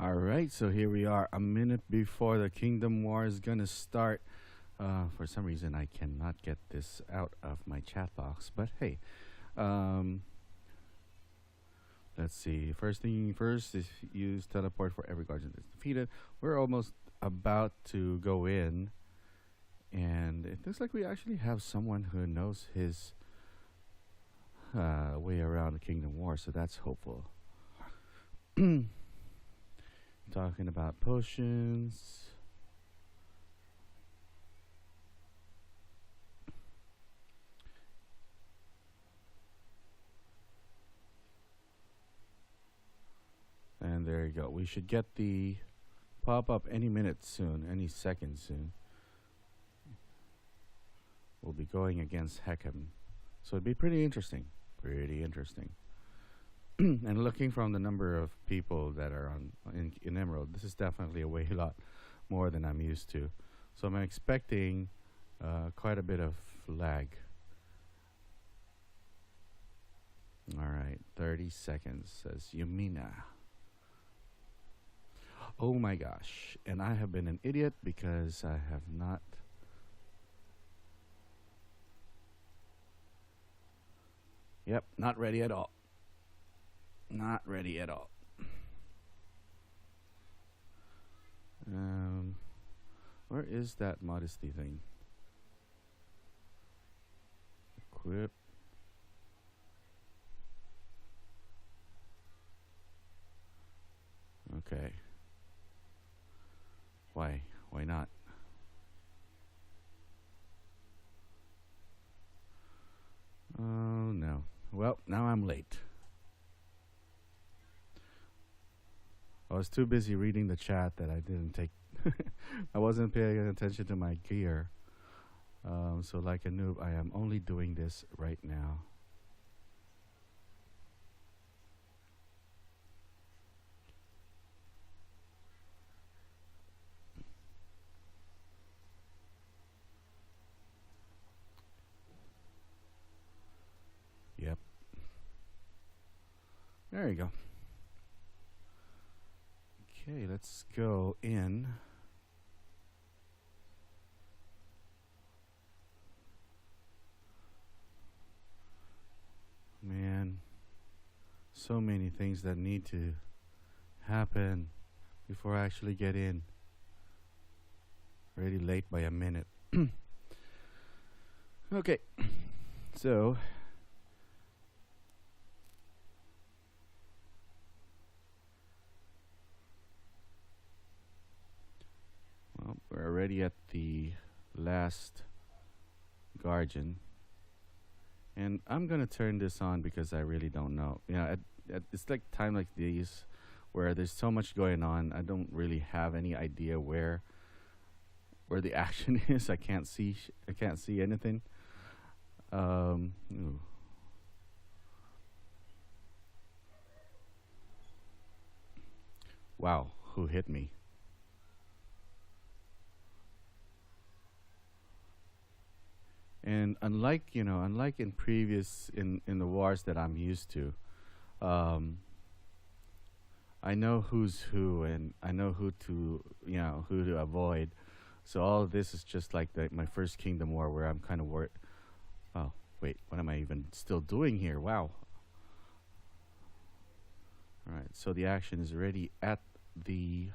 All right, so here we are, a minute before the Kingdom War is gonna start. For some reason, I cannot get this out of my chat box, but hey, um, let's see. First thing first is use teleport for every guardian that's defeated. We're almost about to go in, and it looks like we actually have someone who knows his way around the Kingdom War, so that's hopeful. Talking about potions. And there you go. We should get the pop up any minute soon, any second soon. We'll be going against Heckham. So it'd be pretty interesting. Pretty interesting. And looking from the number of people that are in Emerald, this is definitely a way a lot more than I'm used to. So I'm expecting quite a bit of lag. All right, 30 seconds, says Yumina. Oh my gosh, and I have been an idiot because I have not... Yep, not ready at all. Not ready at all. Where is that modesty thing? Equip. Okay. Why? Why not? Oh no. Well, now I'm late. I was too busy reading the chat that I didn't take. I wasn't paying attention to my gear. So, like a noob, I am only doing this right now. Yep. There you go. Okay, let's go in. Man, so many things that need to happen before I actually get in. Already late by a minute. Okay, so well, we're already at the last guardian. And I'm gonna turn this on because I really don't know. You know, it's like time like these where there's so much going on. I don't really have any idea where the action is. I can't see. I can't see anything. Ooh. Wow, who hit me? And unlike in previous in the wars that I'm used to, um, I know who's who, and I know who to avoid. So all of this is just like my first Kingdom War, where I'm kind of worried. Oh wait, what am I even still doing here? Wow. All right, so the action is already the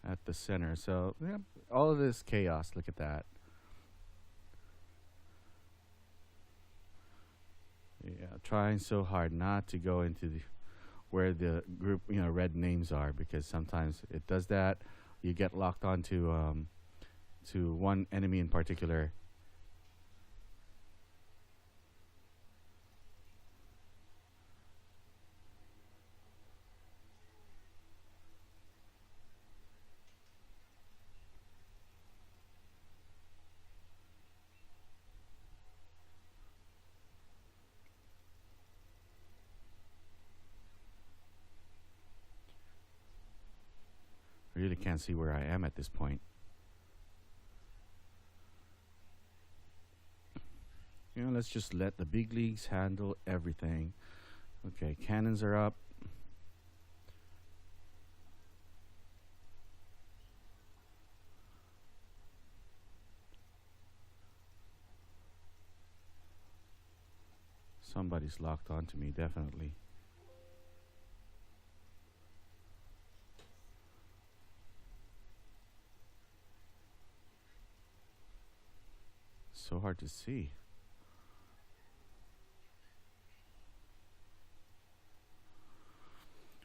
at the center. So yeah, all of this chaos. Look at that. Yeah, trying so hard not to go into where the group red names are, because sometimes it does that. You get locked onto to one enemy in particular. I really can't see where I am at this point. Let's just let the big leagues handle everything. Okay, cannons are up. Somebody's locked onto me, definitely. So hard to see.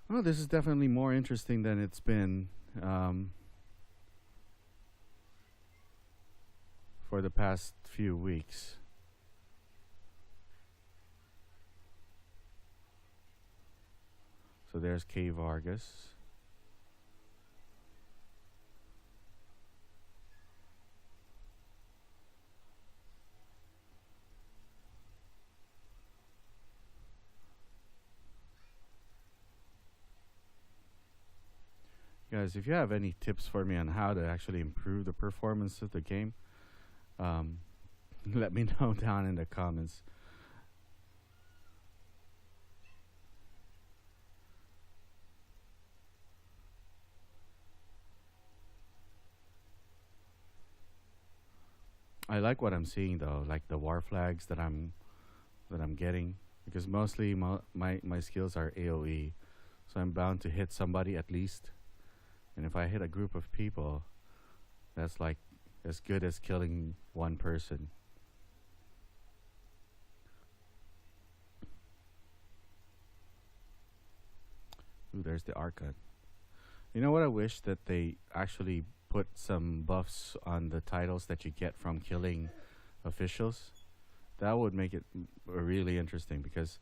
Well, this is definitely more interesting than it's been for the past few weeks. So there's K. Vargas. Guys, if you have any tips for me on how to actually improve the performance of the game, um, let me know down in the comments. I like what I'm seeing though, like the war flags that I'm getting, because mostly my skills are AOE, so I'm bound to hit somebody at least. And if I hit a group of people, that's like as good as killing one person. Ooh, there's the Arca. You know what? I wish that they actually put some buffs on the titles that you get from killing officials. That would make it really interesting, because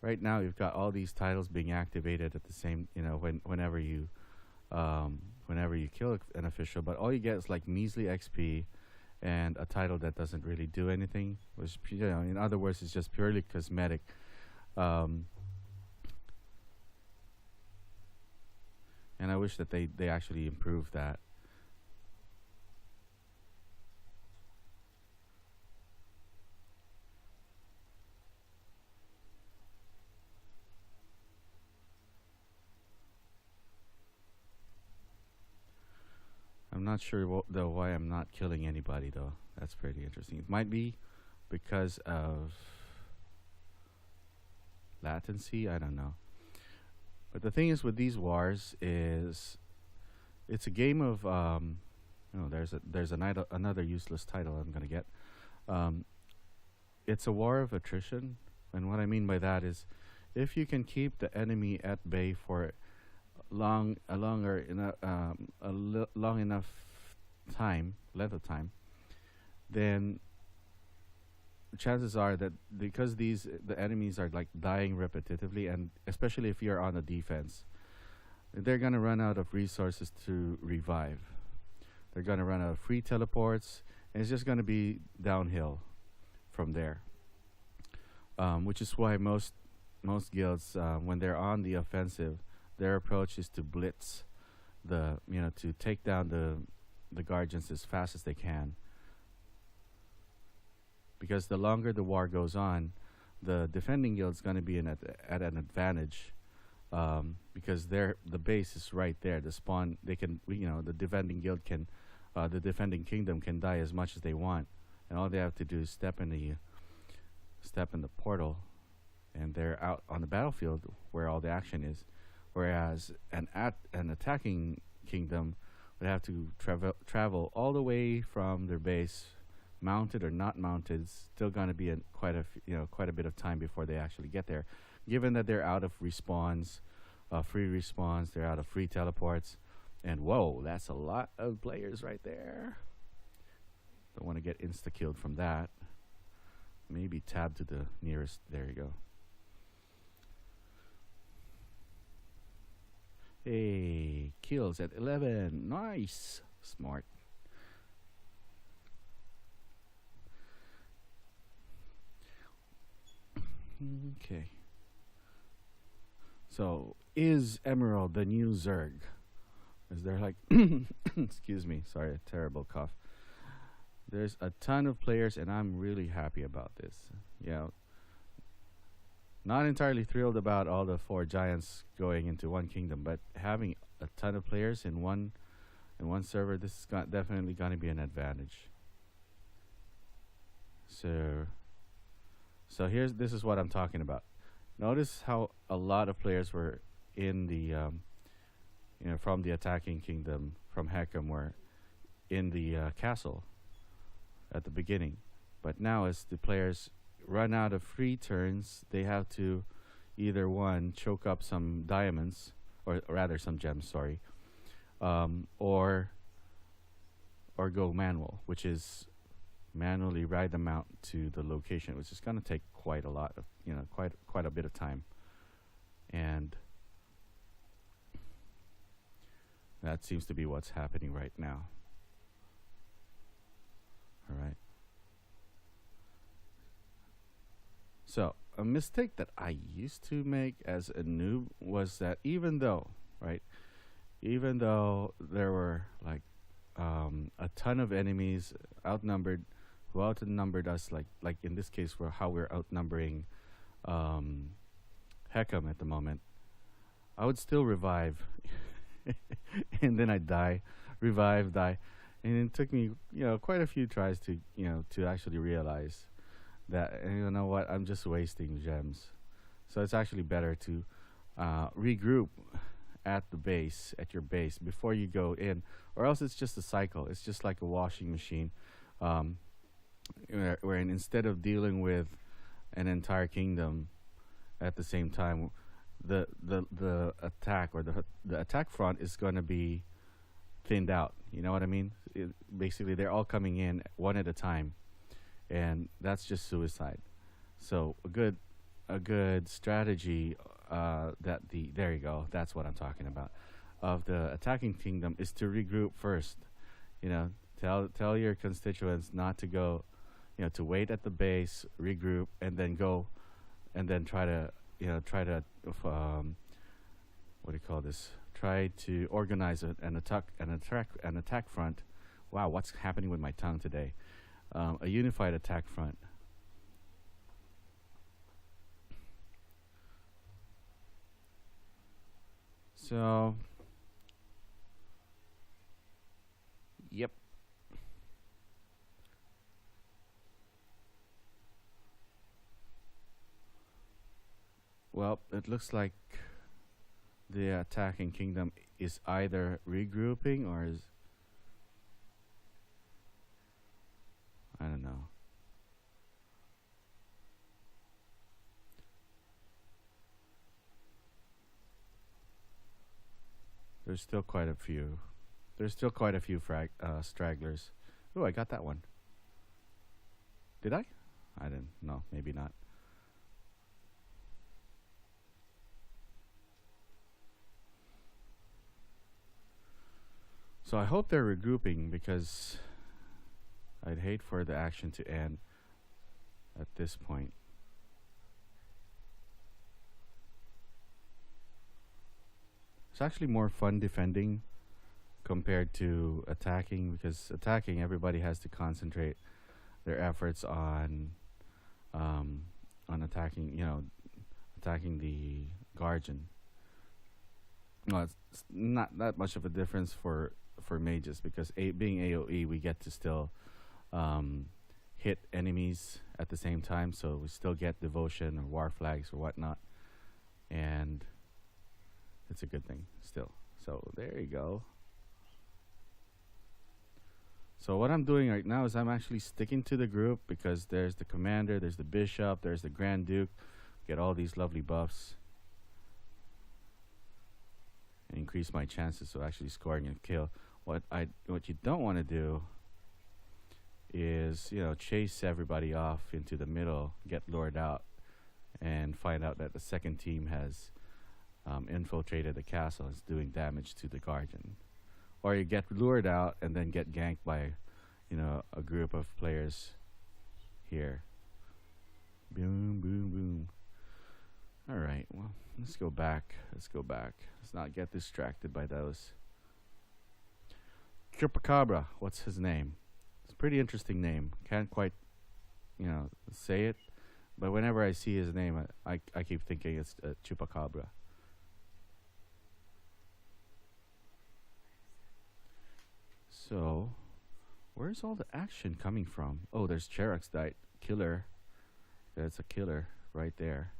right now you've got all these titles being activated at the same, whenever you kill an official, but all you get is like measly XP and a title that doesn't really do anything. Which, in other words, it's just purely cosmetic. Um, and I wish that they actually improve that. I'm not sure though why I'm not killing anybody though. That's pretty interesting. It might be because of latency. I don't know. But the thing is with these wars is it's a game of another useless title I'm gonna get. Um, it's a war of attrition, and what I mean by that is if you can keep the enemy at bay for long enough length of time, then chances are that because the enemies are like dying repetitively, and especially if you're on the defense, they're gonna run out of resources to revive. They're gonna run out of free teleports, and it's just gonna be downhill from there. Which is why most guilds, when they're on the offensive, their approach is to blitz to take down the guardians as fast as they can. Because the longer the war goes on, the defending guild's going to be at an advantage, because the base is right there. The spawn, the defending guild the defending kingdom can die as much as they want, and all they have to do is step in the portal, and they're out on the battlefield where all the action is. Whereas an attacking kingdom would have to travel all the way from their base, mounted or not mounted. It's still going to be quite a bit of time before they actually get there, given that they're out of respawns, free respawns, they're out of free teleports, and whoa, that's a lot of players right there. Don't want to get insta killed from that. Maybe tab to the nearest. There you go. Hey, kills at 11. Nice. Smart. Okay. So, is Emerald the new Zerg? Is there like excuse me, sorry, a terrible cough. There's a ton of players, and I'm really happy about this. You know, not entirely thrilled about all the four giants going into one kingdom, but having a ton of players in one server, this is definitely going to be an advantage. So, this is what I'm talking about. Notice how a lot of players were in the from the attacking kingdom from Heckham were in the castle at the beginning, but now as the players run out of free turns, they have to either one choke up some diamonds, or rather some gems, sorry, or go manual, which is manually ride them out to the location, which is going to take quite a lot of quite a bit of time, and that seems to be what's happening right now. All right. So a mistake that I used to make as a noob was that even though there were like a ton of enemies outnumbered, who outnumbered us, like in this case, how we're outnumbering Heckham at the moment, I would still revive, and then I'd die, revive, die, and it took me quite a few tries to actually realize that, you know what, I'm just wasting gems. So it's actually better to regroup at your base before you go in, or else it's just a cycle. It's just like a washing machine, wherein instead of dealing with an entire kingdom at the same time, the attack, or the attack front is going to be thinned out. You know what I mean? Basically, they're all coming in one at a time, and that's just suicide. So a good strategy there you go. That's what I'm talking about. Of the attacking kingdom is to regroup first. Tell your constituents not to go. To wait at the base, regroup, and then go, and then try to what do you call this? Try to organize an attack front. Wow, what's happening with my tongue today? A unified attack front. So, yep. Well, it looks like the attacking kingdom is either regrouping or is, I don't know. There's still quite a few. There's still quite a few stragglers. Oh, I got that one. Did I? I didn't. No, maybe not. So I hope they're regrouping, because I'd hate for the action to end at this point. It's actually more fun defending compared to attacking, because attacking, everybody has to concentrate their efforts on attacking the guardian. No, it's not that much of a difference for mages, because being AoE, we get to still hit enemies at the same time, so we still get devotion or war flags or whatnot, and it's a good thing still. So there you go. So what I'm doing right now is I'm actually sticking to the group, because there's the commander, there's the bishop, there's the grand duke. Get all these lovely buffs and increase my chances of actually scoring a kill. What you don't want to do is chase everybody off into the middle, get lured out, and find out that the second team has infiltrated the castle, is doing damage to the guardian. Or you get lured out and then get ganked by a group of players here. Boom, boom, boom. Alright, well, let's go back. Let's not get distracted by those. Chupacabra, what's his name? Pretty interesting name. Can't quite, say it, but whenever I see his name, I keep thinking it's Chupacabra. So, where's all the action coming from? Oh, there's Cherax died. Killer. There's a killer right there.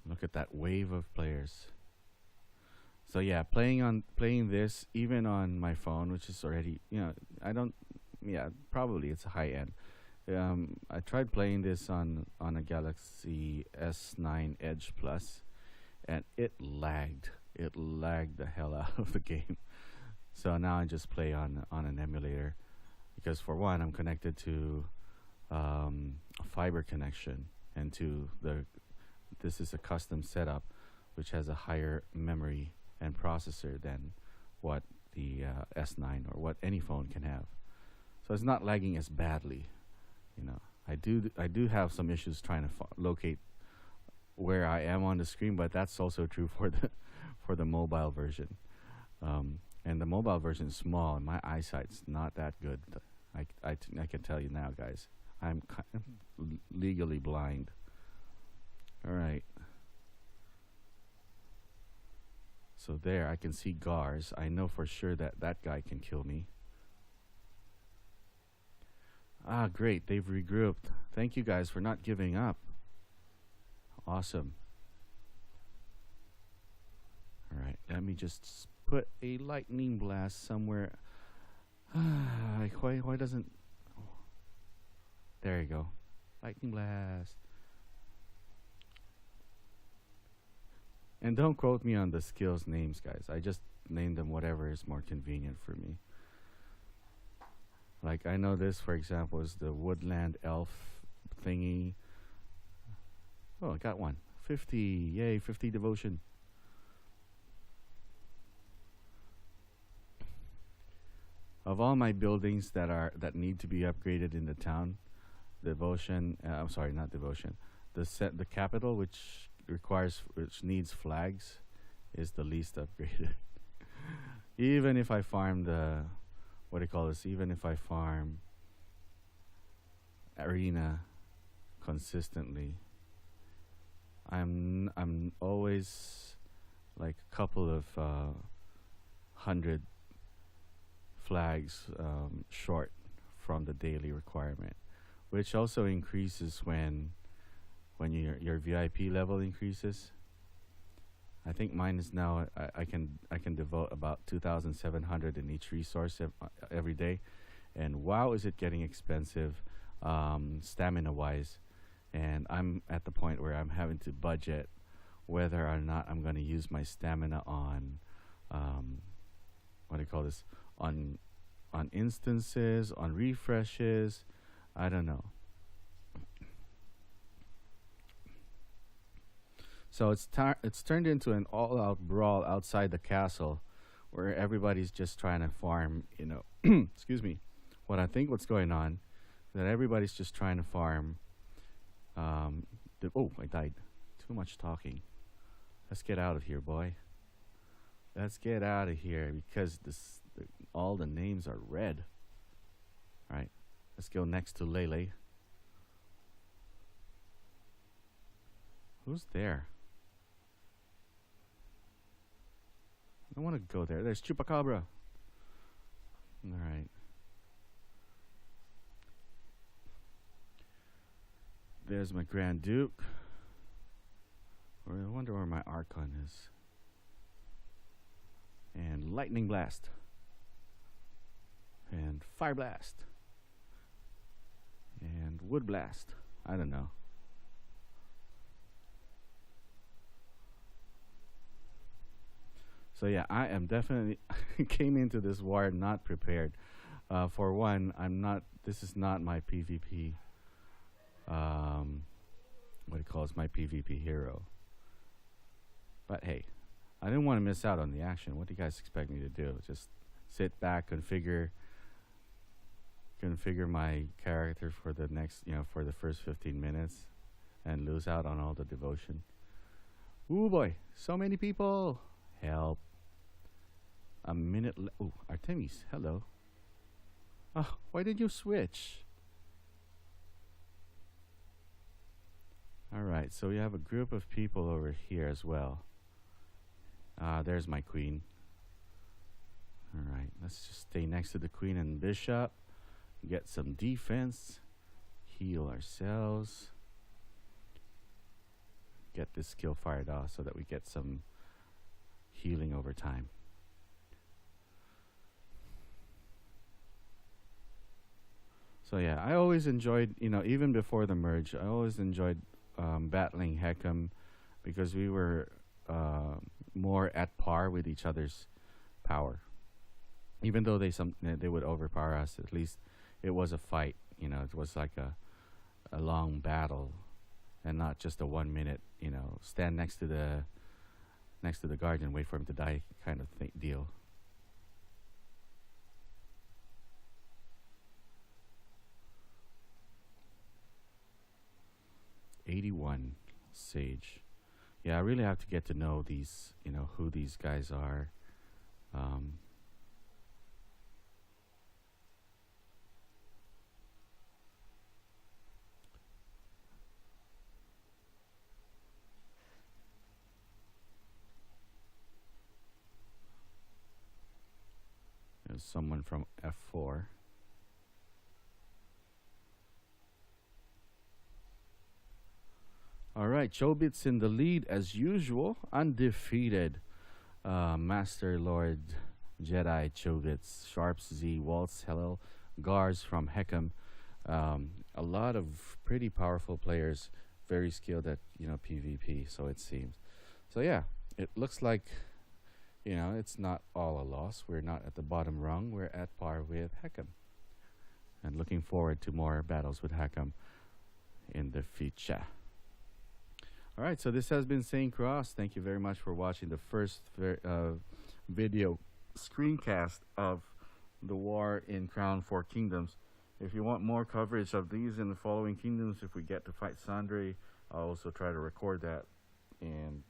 Look at that wave of players. So yeah, playing this even on my phone, which is already I don't yeah probably it's a high end. I tried playing this on a Galaxy S9 Edge Plus, and it lagged. It lagged the hell out of the game. So now I just play on an emulator, because for one I'm connected to a fiber connection, and this is a custom setup which has a higher memory and processor than what the S9 or what any phone can have. So it's not lagging as badly. I do have some issues trying to locate where I am on the screen, but that's also true for the mobile version. And the mobile version is small, and my eyesight's not that good. I can tell you now, guys. I'm legally blind. All right. So there, I can see Gars. I know for sure that that guy can kill me. Ah, great. They've regrouped. Thank you guys for not giving up. Awesome. All right. Let me just put a lightning blast somewhere. Why doesn't... There you go. Lightning blast. And don't quote me on the skills names, guys. I just named them whatever is more convenient for me. Like, I know this, for example, is the woodland elf thingy. Oh, I got one. 50. Yay, 50 devotion. Of all my buildings that need to be upgraded in the town, devotion, I'm sorry, not devotion. The capital, which needs flags, is the least upgraded. Even if I farm even if I farm arena consistently, I'm always like a couple of 100 flags short from the daily requirement, which also increases when your VIP level increases. I think mine is now I can devote about 2,700 in each resource every day, and wow, is it getting expensive, stamina wise, and I'm at the point where I'm having to budget whether or not I'm going to use my stamina on what do you call this, on instances, on refreshes. I don't know. So it's turned into an all-out brawl outside the castle, where everybody's just trying to farm. Excuse me. What's going on, that everybody's just trying to farm. I died. Too much talking. Let's get out of here, boy. Let's get out of here, because all the names are red. All right. Let's go next to Lele. Who's there? I want to go there. There's Chupacabra. All right. There's my Grand Duke. I wonder where my Archon is. And Lightning Blast. And Fire Blast. And Wood Blast. I don't know. So yeah, I am definitely came into this war not prepared. For one, this is not my PvP. What it calls my PvP hero. But hey, I didn't want to miss out on the action. What do you guys expect me to do? Just sit back, configure my character for the next, for the first 15 minutes. and lose out on all the devotion. Ooh boy, so many people. Help. A minute. Oh, Artemis, hello. Oh, why did you switch? All right, so we have a group of people over here as well. There's my queen. All right, let's just stay next to the queen and bishop. Get some defense. Heal ourselves. Get this skill fired off so that we get some healing over time. So yeah, I always enjoyed, even before the merge, I always enjoyed battling Hecam because we were more at par with each other's power. Even though they would overpower us, at least it was a fight. It was like a long battle, and not just a 1 minute. Stand next to the guard and wait for him to die kind of deal. '81 Sage. Yeah, I really have to get to know these. Who these guys are. There's someone from F4. All right, Chobit's in the lead as usual, undefeated. Master Lord Jedi Chobits, Sharps Z, Waltz, hello, Gars from Hecam. A lot of pretty powerful players, very skilled at PvP. So it seems. So yeah, it looks like it's not all a loss. We're not at the bottom rung. We're at par with Hecam, and looking forward to more battles with Hecam in the future. All right, so this has been Saint Krauss. Thank you very much for watching the first video screencast of the war in Crown 4 Kingdoms. If you want more coverage of these in the following kingdoms, if we get to fight Sandre, I'll also try to record that and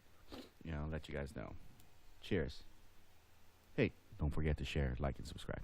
let you guys know. Cheers. Hey, don't forget to share, like, and subscribe.